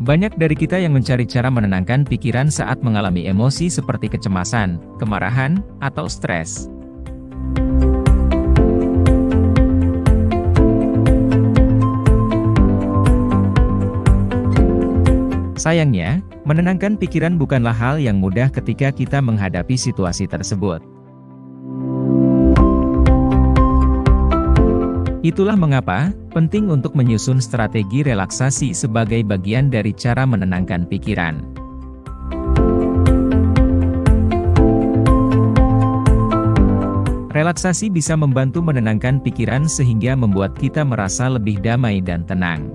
Banyak dari kita yang mencari cara menenangkan pikiran saat mengalami emosi seperti kecemasan, kemarahan, atau stres. Sayangnya, menenangkan pikiran bukanlah hal yang mudah ketika kita menghadapi situasi tersebut. Itulah mengapa, penting untuk menyusun strategi relaksasi sebagai bagian dari cara menenangkan pikiran. Relaksasi bisa membantu menenangkan pikiran sehingga membuat kita merasa lebih damai dan tenang.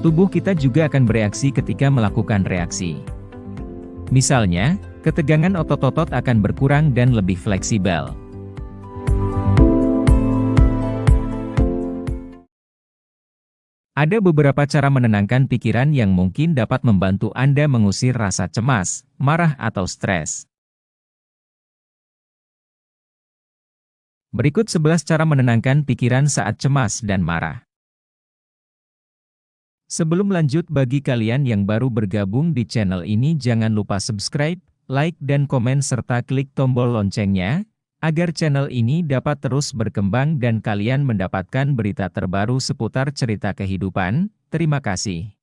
Tubuh kita juga akan bereaksi ketika melakukan reaksi. Misalnya, ketegangan otot-otot akan berkurang dan lebih fleksibel. Ada beberapa cara menenangkan pikiran yang mungkin dapat membantu Anda mengusir rasa cemas, marah atau stres. Berikut 11 cara menenangkan pikiran saat cemas dan marah. Sebelum lanjut, bagi kalian yang baru bergabung di channel ini, jangan lupa subscribe, like dan komen serta klik tombol loncengnya, agar channel ini dapat terus berkembang dan kalian mendapatkan berita terbaru seputar cerita kehidupan. Terima kasih.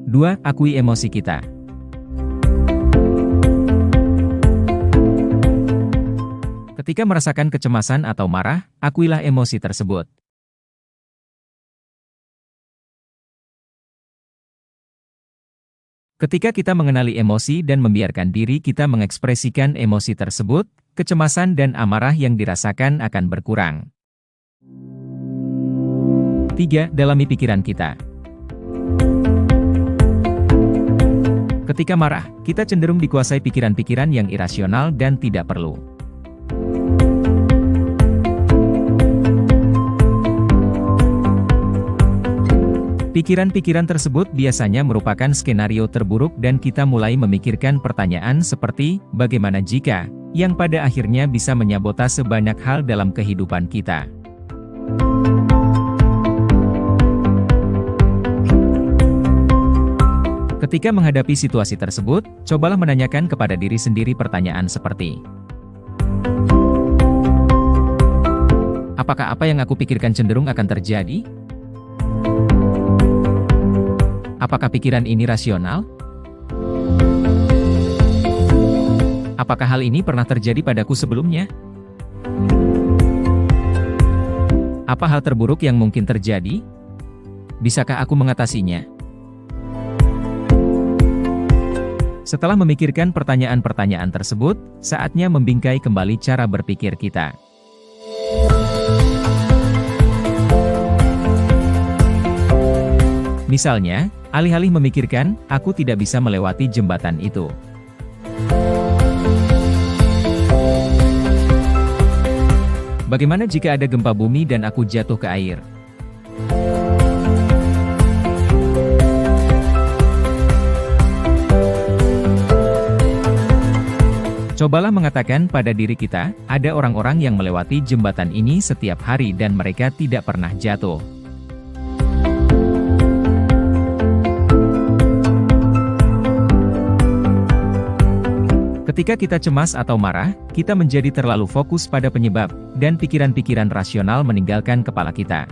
Dua, akui emosi kita. Ketika merasakan kecemasan atau marah, akuilah emosi tersebut. Ketika kita mengenali emosi dan membiarkan diri kita mengekspresikan emosi tersebut, kecemasan dan amarah yang dirasakan akan berkurang. 3. Dalami pikiran kita. Ketika marah, kita cenderung dikuasai pikiran-pikiran yang irasional dan tidak perlu. Pikiran-pikiran tersebut biasanya merupakan skenario terburuk dan kita mulai memikirkan pertanyaan seperti, bagaimana jika, yang pada akhirnya bisa menyabotase banyak hal dalam kehidupan kita. Ketika menghadapi situasi tersebut, cobalah menanyakan kepada diri sendiri pertanyaan seperti, apakah apa yang aku pikirkan cenderung akan terjadi? Apakah pikiran ini rasional? Apakah hal ini pernah terjadi padaku sebelumnya? Apa hal terburuk yang mungkin terjadi? Bisakah aku mengatasinya? Setelah memikirkan pertanyaan-pertanyaan tersebut, saatnya membingkai kembali cara berpikir kita. Misalnya, alih-alih memikirkan, aku tidak bisa melewati jembatan itu. Bagaimana jika ada gempa bumi dan aku jatuh ke air? Cobalah mengatakan pada diri kita, ada orang-orang yang melewati jembatan ini setiap hari dan mereka tidak pernah jatuh. Ketika kita cemas atau marah, kita menjadi terlalu fokus pada penyebab, dan pikiran-pikiran rasional meninggalkan kepala kita.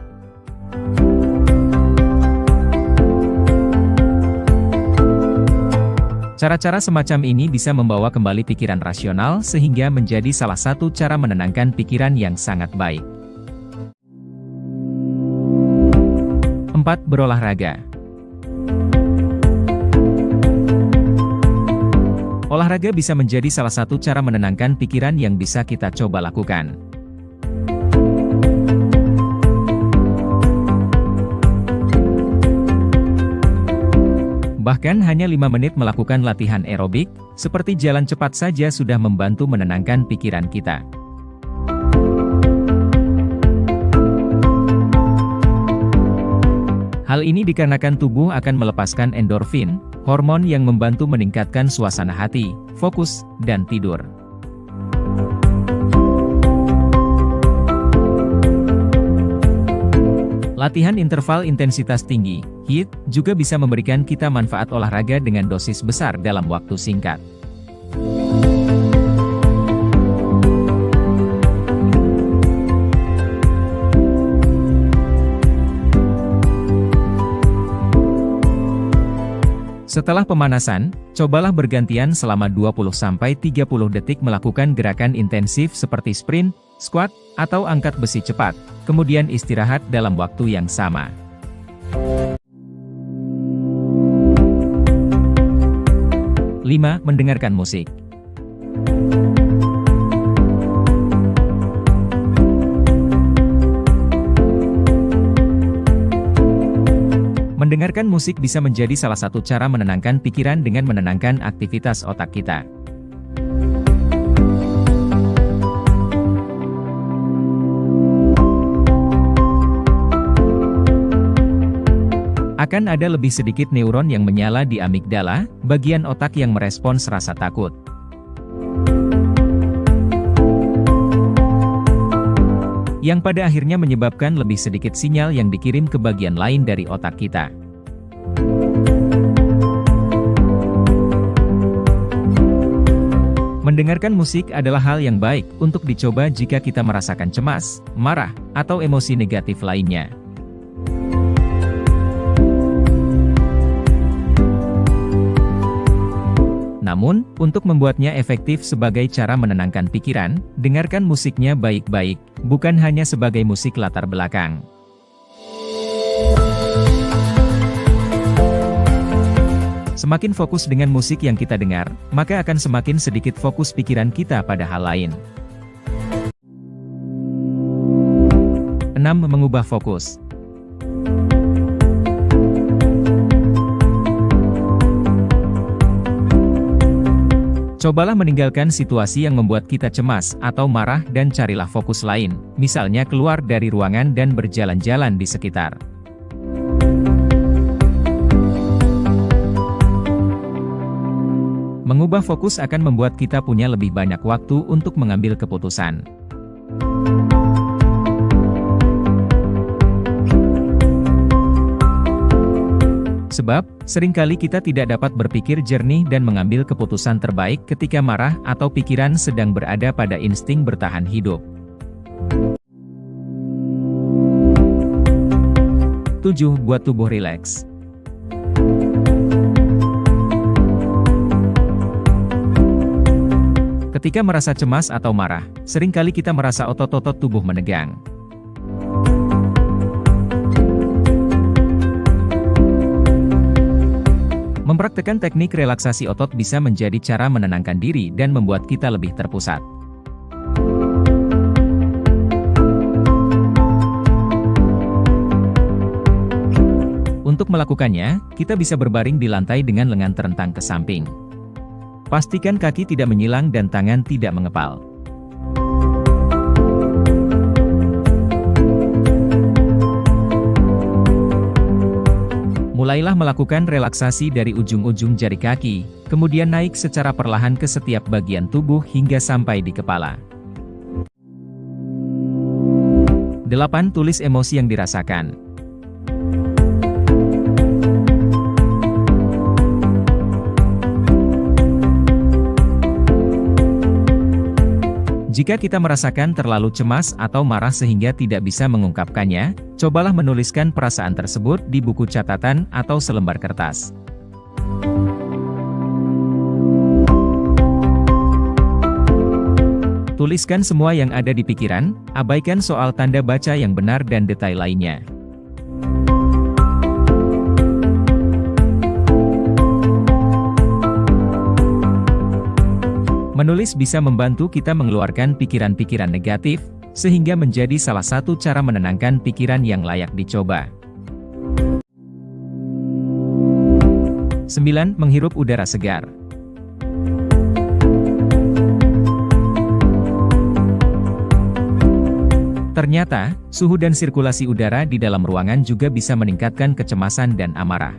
Cara-cara semacam ini bisa membawa kembali pikiran rasional sehingga menjadi salah satu cara menenangkan pikiran yang sangat baik. 4. Berolahraga. Olahraga bisa menjadi salah satu cara menenangkan pikiran yang bisa kita coba lakukan. Bahkan hanya 5 menit melakukan latihan aerobik, seperti jalan cepat saja sudah membantu menenangkan pikiran kita. Hal ini dikarenakan tubuh akan melepaskan endorfin, hormon yang membantu meningkatkan suasana hati, fokus, dan tidur. Latihan interval intensitas tinggi, HIIT, juga bisa memberikan kita manfaat olahraga dengan dosis besar dalam waktu singkat. Setelah pemanasan, cobalah bergantian selama 20-30 detik melakukan gerakan intensif seperti sprint, squat, atau angkat besi cepat, kemudian istirahat dalam waktu yang sama. Lima, mendengarkan musik. Mendengarkan musik bisa menjadi salah satu cara menenangkan pikiran dengan menenangkan aktivitas otak kita. Akan ada lebih sedikit neuron yang menyala di amigdala, bagian otak yang merespons rasa takut. Yang pada akhirnya menyebabkan lebih sedikit sinyal yang dikirim ke bagian lain dari otak kita. Mendengarkan musik adalah hal yang baik untuk dicoba jika kita merasakan cemas, marah, atau emosi negatif lainnya. Namun, untuk membuatnya efektif sebagai cara menenangkan pikiran, dengarkan musiknya baik-baik, bukan hanya sebagai musik latar belakang. Semakin fokus dengan musik yang kita dengar, maka akan semakin sedikit fokus pikiran kita pada hal lain. 6. Mengubah fokus. Cobalah meninggalkan situasi yang membuat kita cemas atau marah dan carilah fokus lain, misalnya keluar dari ruangan dan berjalan-jalan di sekitar. Mengubah fokus akan membuat kita punya lebih banyak waktu untuk mengambil keputusan. Sebab, seringkali kita tidak dapat berpikir jernih dan mengambil keputusan terbaik ketika marah atau pikiran sedang berada pada insting bertahan hidup. 7. Buat tubuh rileks. Ketika merasa cemas atau marah, seringkali kita merasa otot-otot tubuh menegang. Mempraktekkan teknik relaksasi otot bisa menjadi cara menenangkan diri dan membuat kita lebih terpusat. Untuk melakukannya, kita bisa berbaring di lantai dengan lengan terentang ke samping. Pastikan kaki tidak menyilang dan tangan tidak mengepal. Mulailah melakukan relaksasi dari ujung-ujung jari kaki, kemudian naik secara perlahan ke setiap bagian tubuh hingga sampai di kepala. 8. Tulis emosi yang dirasakan. Jika kita merasakan terlalu cemas atau marah sehingga tidak bisa mengungkapkannya, cobalah menuliskan perasaan tersebut di buku catatan atau selembar kertas. Tuliskan semua yang ada di pikiran, abaikan soal tanda baca yang benar dan detail lainnya. Menulis bisa membantu kita mengeluarkan pikiran-pikiran negatif, sehingga menjadi salah satu cara menenangkan pikiran yang layak dicoba. 9. Menghirup udara segar. Ternyata, suhu dan sirkulasi udara di dalam ruangan juga bisa meningkatkan kecemasan dan amarah.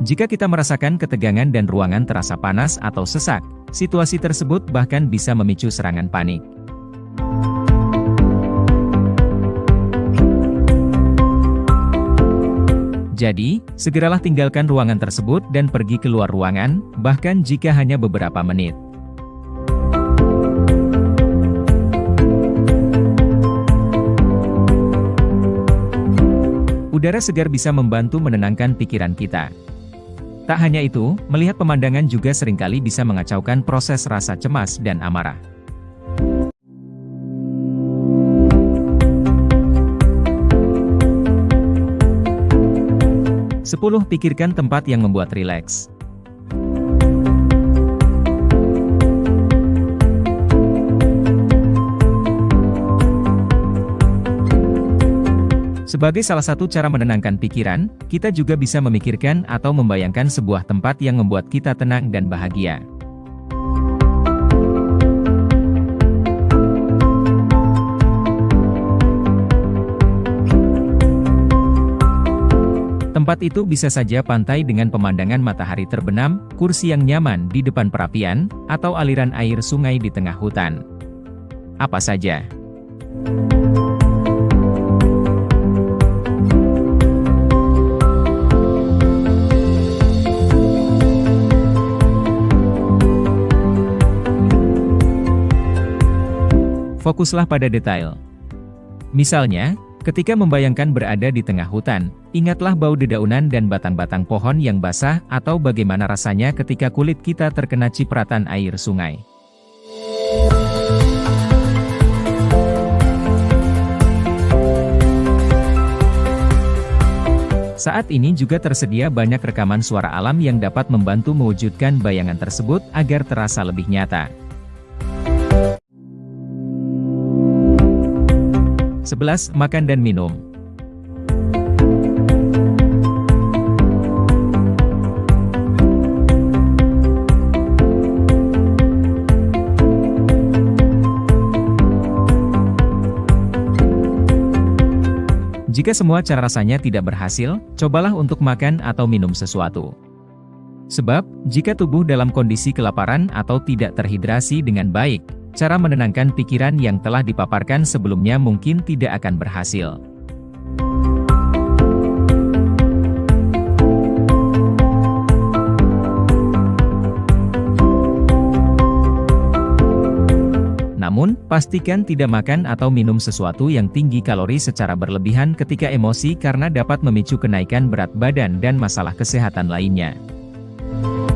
Jika kita merasakan ketegangan dan ruangan terasa panas atau sesak, situasi tersebut bahkan bisa memicu serangan panik. Jadi, segeralah tinggalkan ruangan tersebut dan pergi keluar ruangan, bahkan jika hanya beberapa menit. Udara segar bisa membantu menenangkan pikiran kita. Tak hanya itu, melihat pemandangan juga seringkali bisa mengacaukan proses rasa cemas dan amarah. Sepuluh. Pikirkan tempat yang membuat rileks. Sebagai salah satu cara menenangkan pikiran, kita juga bisa memikirkan atau membayangkan sebuah tempat yang membuat kita tenang dan bahagia. Tempat itu bisa saja pantai dengan pemandangan matahari terbenam, kursi yang nyaman di depan perapian, atau aliran air sungai di tengah hutan. Apa saja. Fokuslah pada detail. Misalnya, ketika membayangkan berada di tengah hutan, ingatlah bau dedaunan dan batang-batang pohon yang basah atau bagaimana rasanya ketika kulit kita terkena cipratan air sungai. Saat ini juga tersedia banyak rekaman suara alam yang dapat membantu mewujudkan bayangan tersebut agar terasa lebih nyata. 11. Makan dan minum. Jika semua cara rasanya tidak berhasil, cobalah untuk makan atau minum sesuatu. Sebab, jika tubuh dalam kondisi kelaparan atau tidak terhidrasi dengan baik, cara menenangkan pikiran yang telah dipaparkan sebelumnya mungkin tidak akan berhasil. Namun, Pastikan tidak makan atau minum sesuatu yang tinggi kalori secara berlebihan ketika emosi karena dapat memicu kenaikan berat badan dan masalah kesehatan lainnya.